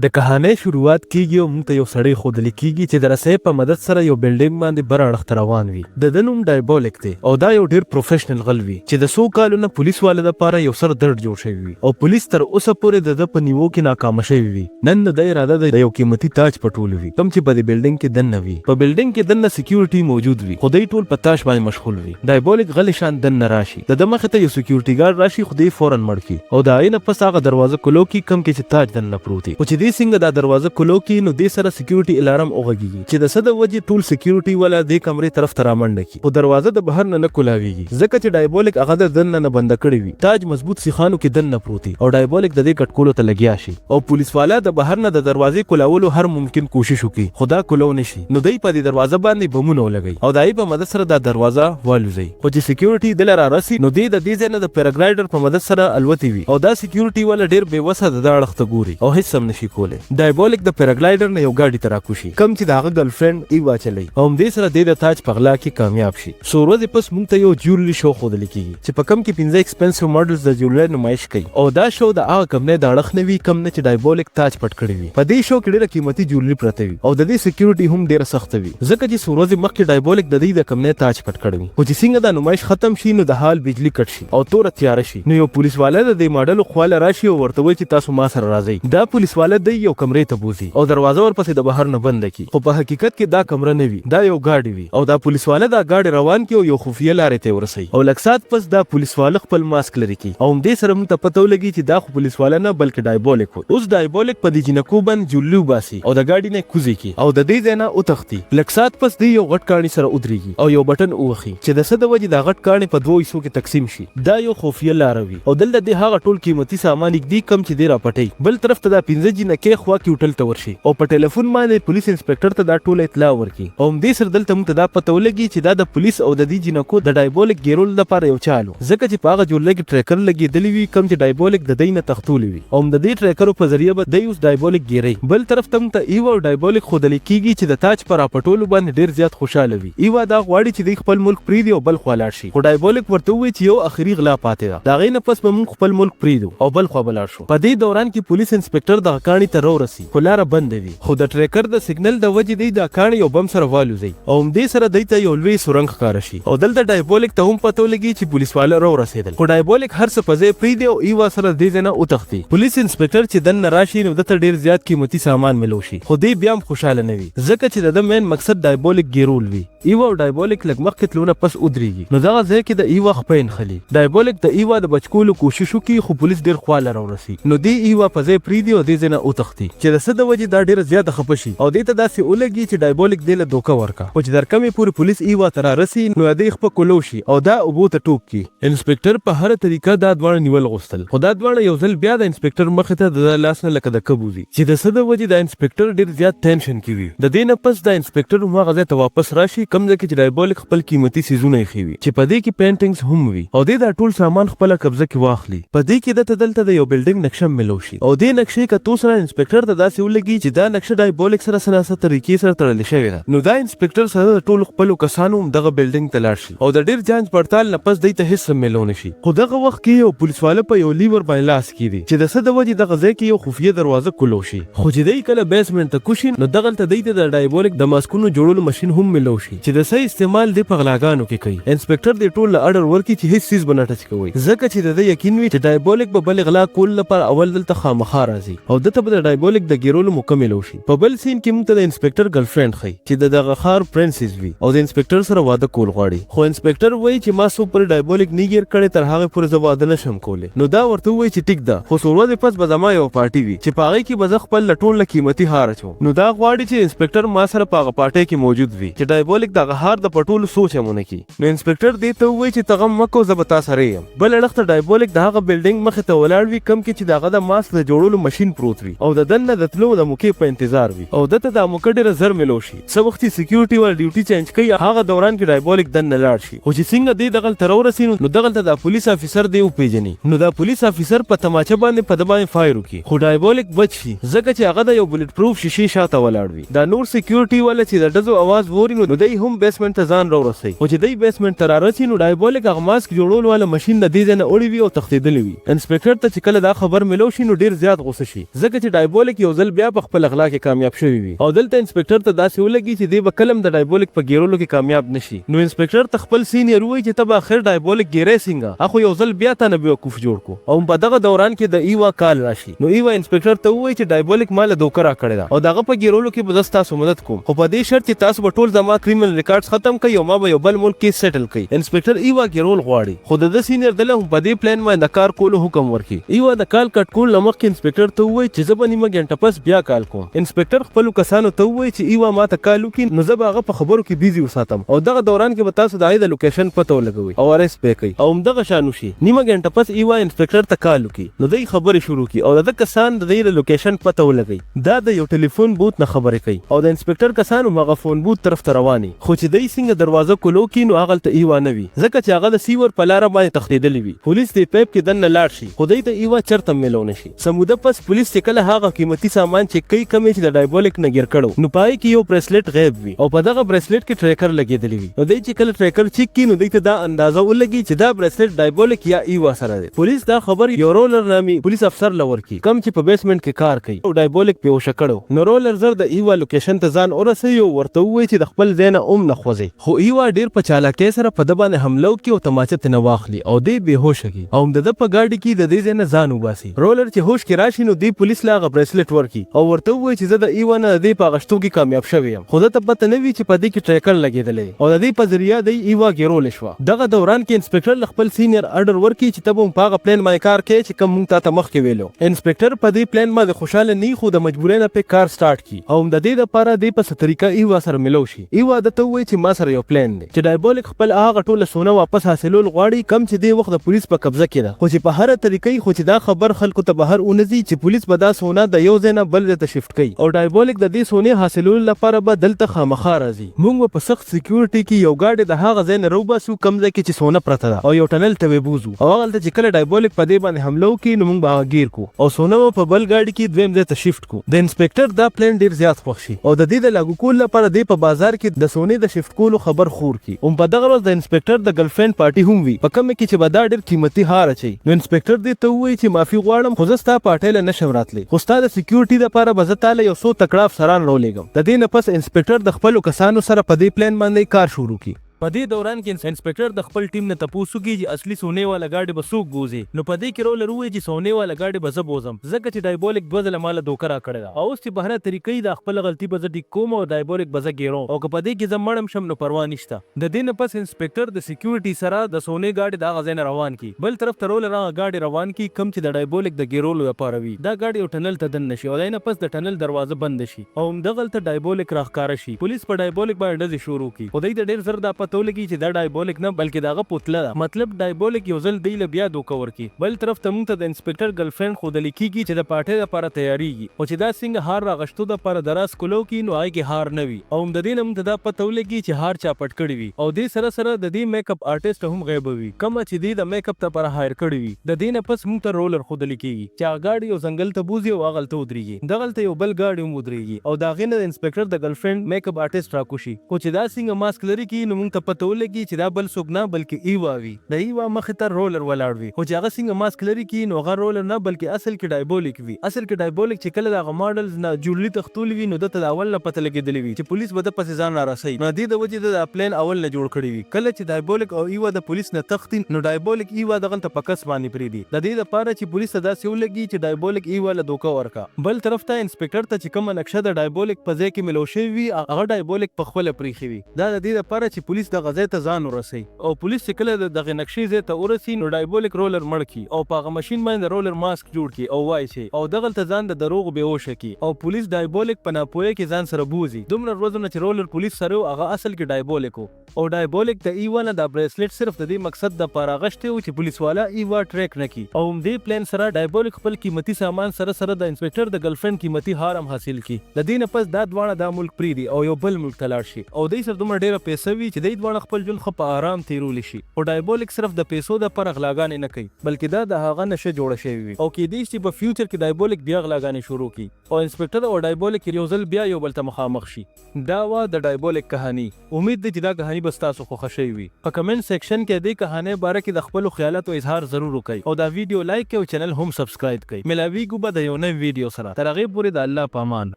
د کهانې شروعات کیږي او موږ ته یو سړی ښودل کیږي چې د رسۍ په مدد سره یو بلډینګ باندې بر اړخ ته روان وي. د نوم ډایبولیک دی او دا یو ډیر پروفیشنل غل وي چې د 100 کالو نه پولیس والو لپاره یو سر درد جوړ شوی وي او پولیس تر اوسه پورې د په نیوو کې ناکام شوی وي. نن د اراده د یو قیمتي تاج پټول وي کوم چې په دې بلډینګ کې دنه وي. په بلډینګ کې دنه سکیورټي موجود وي. خدای ټول په تاج باندې مشغول وي. ډایبولیک غل شان دنه راشي د مخه ته یو سکیورټي ګارد راشي خدای فورن مړ کی او دا عین پس هغه دروازه کلو کی کم کې چې تاج دنه پروت دی. خو چې دې څنګه دا دروازه کلو کی نو دې سره سکیورټي الارم اوغږي چې د صد وجه ټول سکیورټي ولا دې کمرې طرف ته رامنډه کی. خو دروازه د بهر نه کولاویږي ځکه چې ډایبولیک هغه د دنه نه بند کړی وي. تاج مضبوط سیخانو کې دنه پروت او ډایبولیک د دې کټکولو ته لګیا شي او پولیس والا د بهر نه د دروازې کولولو هر ممکن کوشش وکړي خدا کولو نشي. نو دای په دې دروازه باندې بمونه ولګي او دای په مدد سره د دروازه والوزي. خو چې سکیورټي دل را راسي نو دې د دې ځنه د پیراګلایډر په مدد سره الوتی وي او دا سکیورټي ولا ډیر بے وسه د اړخ ته ګوري او هیڅ هم نشي کوله. ډایبولیک د پیراګلایډر نه یو گاډي ته راکوشي کم چې دغه ګرل فرند ایوا چلی او دې سره د تاج په غلا کې کامیاب شي. سو ورځې پس موږ ته یو جوړلی شو خودل کیږي چې په کم کې 15 ایکسپنسیو ماډلز د جوړلې نمایش کوي او دا شو د هغه کمنه د اړخ نه وی کم نه چې ډایبولیک تاج پټ کړی وي. په دې شو کې ډیره قیمتي جوړلی پرته وي او د دې سکیورټي هم ډیره سخت وي ځکه چې سو ورځې مخکې ډایبولیک د دې د کمنه تاج پټ کړی وي. خو چې څنګه د نمایش ختم شي نو د حال بجلی کټ شي او تور تیار شي نو یو پولیس والا د دې ماډل خواله راشي او ورته وایي چې تاسو ما سره راځئ. دا پولیس والا د یو کمرې ته بوزي او دروازه ورپسې د بهر نه بند کی. خو په حقیقت کې دا کمره نه وي دا یو گاډي وي او دا پولیس والا دا گاډي روان کی او یو خفیه لارې ته ورسي او لکسات پس دا پولیس والا خپل ماسک لري کی او دې سره موږ ته پته ولګي چې دا خو پولیس والا نه بلکې ډایبولیک و. اوس ډایبولیک په دې جنکو باندې جوړلو باسي او د گاډي نه کوزي کی او د دې ځای نه اوتختی. لکسات پس دی یو غټ کاڼي سره ودرېږي او یو بټن اوخي چې د صد وجه دا غټ کاڼي په دوه حصو کې تقسیم شي. دا یو خفیه لار وي او دلته د هغه ټول قیمتي سامان کې کم چې دی را پټي. بل طرف ته دا 15 جنکه خوا کې هوټل ته ورشي او په ټلیفون باندې پولیس انسپکټر ته دا ټول اطلاع ورکړي او دې سره دلته موږ ته دا پته ولګي چې دا د پولیس او د دې جنکو د ډایبولیک ګیرول لپاره یو چالو ځکه چې په هغه جوړلې کې ټریکر لګېدلی وي کم چې ډایبولیک د دې نه تختولی وي او د دې ټریکرو په ذریعه به د اوس ډایبولیک ګیري. بل طرف ته موږ ته ایوا او ډایبولیک خودل کیږي چې د تاج پر اپټولو باندې ډیر زیات خوشاله وي. ایوا دا غواړي چې د خپل ملک پریدي او بل خوا لاړ شي خو ډایبولیک ورته وایي چې یو اخري غلا پاتې ده دا غي نه پس به موږ خپل ملک پریدو او بل خوا بلار شو. په دې دوران کې پولیس انسپکټر د کاڼي ته ورسي خو لار بند وي خو د ټریکر د سیګنل د وجې دی دا کاڼي یو بم سره والوزي او دې سره دایته یو لوی سورنګ ښکار شي او دلته ډایبولیک ته هم پته لګي چې پولیس والا را رسیدل. خو ډایبولیک هر څه په ځای پریدي او ایوا سره دې نه اوتختی. پولیس انسپکټر چې دن راشي نو دته ډیر زیات قیمتي سامان ملو شي خو دې بیا هم خوشاله نه وي ځکه چې د مین مقصد ډایبولیک ګیرول وي. ایوا او ډایبولیک لګ مخکې تلونه پس ودرېږي نو دغه ځای کې د ایوا خپین خلی. ډایبولیک د ایوا د بچکولو کوشش وکړي خو پولیس ډیر خواله را ورسي نو دې ایوا په ځای پریدي او دې نه اوتختی چې د صد وجه دا ډیر زیات خپشي او دې ته داسې ولګي چې ډایبولیک دې له دوکه ورکا او چې درکمې پوری پولیس ایوا تر رسي نو دې خپل کولو شي او دا ابو ته ټوک کی. انسپکټر په هر طریقه دا دوړ نیول غوښتل خو دا دوړ یو ځل بیا د انسپکټر مخ ته د لاس نه لکه د کبوزي چې د صد وجه د انسپکټر ډیر زیات ټینشن کی وي. د دې نه پس د انسپکټر هغه ځای ته واپس راشي کم ځکه چې ډایبولیک خپل قیمتي سیزونه یې خوي چې په دې کې پینټینګز هم وي او دې دا ټول سامان خپل قبضه کې واخلي. په دې کې د دلته د یو بلډینګ نقشه ملو شي او دې نقشې کا تو سره انسپکټر ته داسې ولګي چې دا نقشه ډایبولیک سره سره طریقې سره تړل شوی ده. نو دا انسپکټر سره ټول خپل کسانو دغه بلډینګ ته لاړ شي او د ډیر جانچ پړتال نه پس دې ته هیڅ ملونه شي. خو دغه وخت کې یو پولیس والا په یو لیور باندې لاس کیږي چې د صد وجه دغه ځای کې یو خفیه دروازه کولو شي خو چې دې کله بیسمنت ته کوشي نو دغه ته دې د ډایبولیک د ماسکونو جوړولو ماشين هم ملو شي چې د صحیح استعمال دې په غلاګانو کې کوي. انسپکټر دې ټول اډر ورکي چې هیڅ چیز بنه ټچ کوي ځکه چې د یقین وي چې ډایبولیک به بل غلا کول لپاره اول دلته خامخا راځي او دته به د ډایبولیک د ګیرولو مکمل شي. په بل سین کې موږ ته د انسپکټر ګرل فرند خي چې دغه خار پرنسس وي او د انسپکټر سره واده کول غواړي خو انسپکټر وایي چې ما سو پر ډایبولیک نه ګیر کړي تر هغه پورې زه واده نشم کولی. نو دا ورته وایي چې ټیک ده خو څو پس به زما یو پارټي وي چې په هغې کې به زه خپل له ټول قیمتي هار اچوم. نو دا غواړي چې انسپکټر ما سره په هغه پارټۍ کې موجود وي چې ډایبولیک دغه هار د پټولو سوچ هم ونه کړي. نو انسپکټر دې ته وایي چې ته غم مه کوه زه به تا سره یم. بل اړخ ته ډایبولیک د هغه بلډینګ مخې ته ولاړ وي کم کې چې د هغه د ماسک د جوړولو ماشین پروت وي او د دننه د تلو د موقع په انتظار وي او دته د موقع ډېره زر ملو شي. څه وخت سکیورټي ول ډیوټي چینج کوي هغه دوران کې ډایبولیک دننه لاړ شي خو چې څنګه دې دغه تر ورسي نو دغه ته د پولیس افیسر دی وپیژني نو دا پولیس افیسر په تماچه باندې په دبا فایر وکي خو ډایبولیک بچ شي ځکه چې هغه د یو بلټ پروف شیشې شاته ولاړ وي. دا نور سکیورټي ول چې د دزو आवाज ووري نو دای هم بیسمنټ ته ځان راورسي خو چې دی بیسمنټ ته رارسي نو ډایبولیک هغه ماسک جوړولو والا ماشین د دې ځای نه اوړی وي او تښتېدلی وي. انسپکټر ته چې کله دا خبر ملو شي نو ډیر زیات غوسه شي ځکه چې ډایبولیک یو ځل بیا په خپل اغلا کې کامیاب شوی وي او دلته انسپکټر ته داسې ولګي چې دی به کلم د ډایبولیک په ګیرولو کې کامیاب نشي. نو انسپکټر ته خپل سینیر وایي چې ته به اخر ډایبولیک ګیری څنګه اخو یو ځل بیا تا نه بیوقوف جوړ کو او په دغه دوران کې د ایوا کال راشي. نو ایوا انسپکټر ته وایي چې ډایبولیک مال دوکه راکړې ده او دغه په ګیرولو کې به زه ستاسو مدد کوم خو په دې شرط چې تاسو به ټول زما کریمنل ریکارډز ختم کړئ او ما به یو بل ملک کې سیټل کړئ. انسپکټر ایوا ګیرول غواړي خو د سینیر دله هم په دې پلان باندې د کار کولو حکم ورکړي. ایوا د کال کټ کول لمخکې انسپکټر ته وایي چې زه به نیمه ګنټه پس بیا کال کوم. انسپکټر خپلو کسانو ته وایي چې ایوا ما ته کال وکړي نو زه به هغه په خبرو کې بیزي وساتم او دغه دوران کې به تاسو د هغې د لوکیشن پته ولګوئ او ارست پې کوئ او همدغه شان وشي. نیمه ګنټه پس ایوا انسپکټر ته کال وکړي نو دی خبرې شروع کړي او د ده کسان د دې د لوکیشن پته ولګوي. دا د یو ټلیفون بوت نه خبرې کوي او د انسپکټر کسان هم هغه فون بوت طرف ته رواني خو چې دی څنګه دروازه کولو کړي نو هغلته ایوا نه وي ځکه چې هغه د سیور په لاره باندې تښتېدلی وي. پولیس د پیپ کې دننه لاړ شي خو دی ته ایوا چرته میلو نه شي. سموده پس پولیس چې کله هغه قیمتي سامان چیک کوي کوم چې د ډایبولیک نه ګیر کړو نو پای کې یو بریسلیټ غیب وي او په دغه بریسلیټ کې ټریکر لګېدلی وي. نو دی چې کله ټریکر چیک کړي نو دی ته دا اندازه ولګي چې دا بریسلیټ ډایبولیک یا ایوا سره دی. پولیس دا خبر یو رولر نامي پولیس افسر لور کی کم چې په بیسمنټ کې کار کوي او ډایبولیک په وشه کړو. نو رولر زر د ایوا لوکیشن ته ځان ورسوي او ورته ووایي چې د خپل ځای نه نه خوځي خو ایوا ډیر په چالاکۍ سره په ده باندې حمله وکړي او تماچه ترې نه واخلي او دی بېهوشه کړي او د ده په ګاډي کې د دې ځای نه ځان وباسي. رولر چې هوش کې راشي نو دی پولیس له هغه بریسلیټ ورکړي او ورته ووایي چې زه د ایوا نه د دې په اغشتو کې کامیاب شوی یم خو ده ته پته نه وي چې په دې کې ټریکر لګېدلی او د دې په ذریعه دی ایوا ګیرولی شوه. دغه دوران کې انسپکټر له خپل سینیر اډر ورکړي چې ته به هم په هغه پلان باندې کار کوې چې کوم موږ تا ته مخکې ویلو. انسپکټر په دې پلان باندې خوشحاله نه خو د مجبورۍ نه پې کار سټارټ کړي او هم د دې دپاره دی په څه طریقه ایوا سره ملو شي. ایوا ده ته ووایي چې ما سره یو پلان دی چې ډایبولیک خپل هغه ټوله سونه واپس حاصلول غواړي کم چې دې وخت د پولیس په قبضه کې ده خو چې په هره طریقې خو چې دا خبر خلکو ته بهر ونځي چې پولیس به دا سونه د یو ځای نه بل ځای ته شفټ کوي او ډایبولیک د دې سونې حاصلولو لپاره به دلته خامخا راځي. موږ به په سخت سکیورټي کې یو ګاډی د هغه ځای نه راوباسو کم ځای کې چې سونه پرته ده او یو ټنل ته وبوزو او هغلته چې کله ډایبولیک په دې باندې حمله وکړي نو موږ به هغه ګیر کو او سونه به په بل ګاډي کې دویم ځای ته شفټ کو. د انسپکټر دا پلان ډیر زیات خوښ شي او د دې د لاګو کولو لپاره دی په بازار کې د سونې د شفټ کولو خبر خور کی. هم په دغه ورځ د انسپکټر د ګرلفرند پارټي هم وي په کومه کې چې به دا ډېر قیمتي هار اچوي. نو انسپکټر دې ته ووایي چې معافي غواړم خو زه ستا پارټۍ له نشم راتلی خو ستا د سکیورټي دپاره به زه تاله یو څو تکړه افسران راولېږم. د دې نه پس انسپکټر د خپلو کسانو سره په دې پلان باندې کار شروع کړي. په دې دوران کې انسپکټر د خپل ټیم نه تپوس وکړي چې اصلي سونې والا ګاډي به څوک بوځي. نو په دې کې رولر ووایي چې سونې والا ګاډي به زه بوځم ځکه چې ډایبولیک دوه ځله ماله دوکه راکړې ده او اوس چې بهره طریقې د خپله غلطي به زه ټیک کوم او ډایبولیک به زه ګیروم او که په دې کې زه مړم شم نو پروا نشته. د دې نه پس انسپکټر د سکیورټي سره د سونې ګاډي د هغه ځای نه روان کړي. بل طرف ته رولر هغه ګاډي روان کړي کوم چې د ډایبولیک د ګیرولو لپاره وي. دا ګاډي یو ټنل ته دننه شي او دی نه پس د ټنل دروازه بنده شي او همدغلته ډایبولیک راښکاره شي. پولیس په ډایبولیک باندې ډزې شروع کړي خو دی ته ډېر زر دا پته ولګي چې دا ډایبولیک نه بلکې دغه پوتله ده مطلب ډایبولیک یو ځل دی له بیا دوکه ورکړي. بل طرف ته موږ ته د انسپکټر ګرلفرند ښودلی کېږي چې د پارټۍ دپاره تیارېږي او چې دا څنګه هار راغشتو دپاره د راز کولو کړي نو هغې کې هار نه وي او هم د دې نه موږ ته دا پته ولګي چې هار چا پټ کړي وي او دې سره سره د دې میک اپ آرټسټ هم غیبه وي کومه چې دې د میک اپ دپاره هایر کړي وي. د دې نه پس موږ ته رولر ښودلی کېږي چې هغه ګاډي یو ځنګل ته بوځي او هغلته ودرېږي. دغلته یو بل ګاډي هم ودرېږي او د هغې نه د انسپکټر د ګرلفرند میک اپ آرټسټ راکوشي خو چې دا څنګه ماسک لري کړي نو موږ ته پته ولګي چې دا بل څوک نه بلکې ایوا وي. د ایوا مخې ته رولر ولاړ وي خو چې هغه څنګه ماسک لري کړي نو هغه رولر نه بلکې اصل کې ډایبولیک وي. اصل کې ډایبولیک چې کله د هغه ماډلز نه جوړلي تښتولي وي نو ده ته د اول نه پته لګېدلې وي چې پولیس به ده پسې ځان رارسوي. نو دې د وجې ده دا پلان اول نه جوړ کړی وي. کله چې ډایبولیک او ایوا د پولیس نه تښتي نو ډایبولیک ایوا دغلته په کس باندې پرېږدي د دې دپاره چې پولیس ته داسې ولګي چې ډایبولیک ایوا له دوکه ورکړه. بل طرف ته انسپکټر ته چې کومه نقشه د ډایبولیک په ځای کې ملو شوې وي هغه ډایبولیک پخپله پرېښې وي. دا د دې دپاره چې پولیس دغه ځای ته ځان ورسوي او پولیس چې کله د دغې نقشې ځای ته ورسي نو ډایبولیک رولر مړ کړي او په هغه ماشین باندې د رولر ماسک جوړ کړي او وایي او دغلته ځان د دروغ بېهوشه کړي او پولیس ډایبولیک په ناپوهۍ کې ځان سره بوځي. دومره ورځونه چې رولر پولیس سره و هغه اصل کې ډایبولیک و او ډایبولیک د ایوا نه دا بریسلیټ صرف د دې مقصد دپاره اغشتی و چې پولیس والا ایوا ټریک نه کړي او همدې پلان سره ډایبولیک خپل قیمتي سامان سره سره د انسپکټر د ګرلفرند قیمتي هار هم حاصل کړي. د دې نه پس دا دواړه دا ملک پرېږدي او یو بل ملک ته لاړ شي او دی سره دومره ډېره پیسه وي چې دی غواړي دواړه خپل ژوند ښه په آرام تیرولی شي. خو ډایبولیک صرف د پیسو دپاره غلاګانې نه کوي، بلکې دا د هغه نشه جوړه شوې وي او کیدای شي په فیوچر کې ډایبولیک بیا غلاګانې شروع کړي او انسپکټر او ډایبولیک یو ځل بیا یو بل ته مخامخ شي. دا وا د ډایبولیک کهانی. امید دی چې دا کهانی به ستاسو خوښه شوې وي. په کمنټ سیکشن کې دې کهانی باره کې د خپلو خیالاتو اظهار ضرور وکړئ او دا ویډیو لایک کړئ او چینل هم سبسکرایب کړئ. ملاویږو به د یو نوي ویډیو سره. تر هغې پورې د الله په امان.